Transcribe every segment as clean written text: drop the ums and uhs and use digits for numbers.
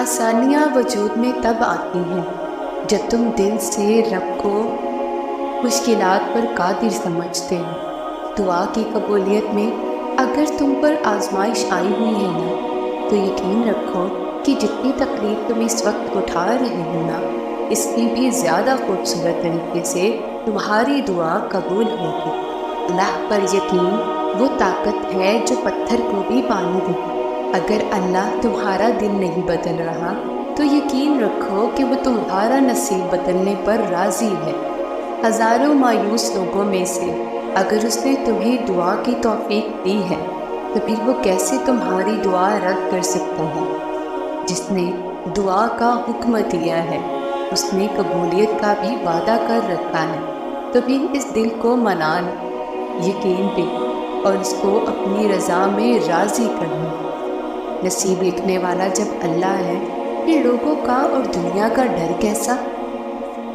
آسانیاں وجود میں تب آتی ہیں جب تم دل سے رب کو مشکلات پر قادر سمجھتے ہو۔ دعا کی قبولیت میں اگر تم پر آزمائش آئی ہوئی ہے نا، تو یقین رکھو کہ جتنی تکلیف تم اس وقت اٹھا رہے ہو نا، اس کی بھی زیادہ خوبصورت طریقے سے تمہاری دعا قبول ہوگی۔ اللہ پر یقین وہ طاقت ہے جو پتھر کو بھی پانی دے۔ اگر اللہ تمہارا دل نہیں بدل رہا تو یقین رکھو کہ وہ تمہارا نصیب بدلنے پر راضی ہے۔ ہزاروں مایوس لوگوں میں سے اگر اس نے تمہیں دعا کی توفیق دی ہے تو پھر وہ کیسے تمہاری دعا رد کر سکتا ہے؟ جس نے دعا کا حکم دیا ہے اس نے قبولیت کا بھی وعدہ کر رکھا ہے، تو پھر اس دل کو منا یقین پہ اور اس کو اپنی رضا میں راضی کرنا۔ نصیب لکھنے والا جب اللہ ہے پھر لوگوں کا اور دنیا کا ڈر کیسا؟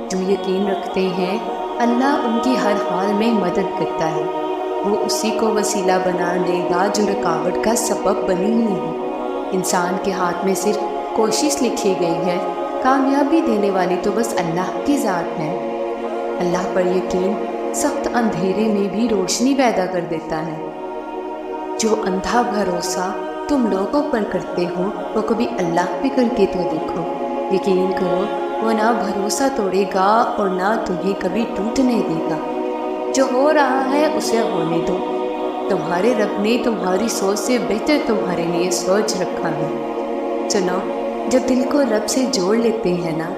جو یقین رکھتے ہیں اللہ ان کی ہر حال میں مدد کرتا ہے، وہ اسی کو وسیلہ بنا دے گا جو رکاوٹ کا سبب بنی ہوئی ہے۔ انسان کے ہاتھ میں صرف کوشش لکھی گئی ہے، کامیابی دینے والی تو بس اللہ کی ذات ہے۔ اللہ پر یقین سخت اندھیرے میں بھی روشنی پیدا کر دیتا ہے۔ جو اندھا بھروسہ تم لوگوں پر کرتے ہو وہ کبھی اللہ پہ کر کے تو دیکھو۔ یقین کرو وہ نہ بھروسہ توڑے گا اور نہ تمہیں کبھی ٹوٹنے دے گا۔ جو ہو رہا ہے اسے ہونے دو، تمہارے رب نے تمہاری سوچ سے بہتر تمہارے لیے سوچ رکھا ہے۔ سنو، جب دل کو رب سے جوڑ لیتے ہیں نا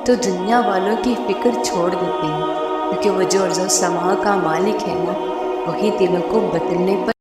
تو دنیا والوں کی فکر چھوڑ دیتے ہیں، کیونکہ وہ جو ارض و سما کا مالک ہے نا، وہی دلوں کو بدلنے پر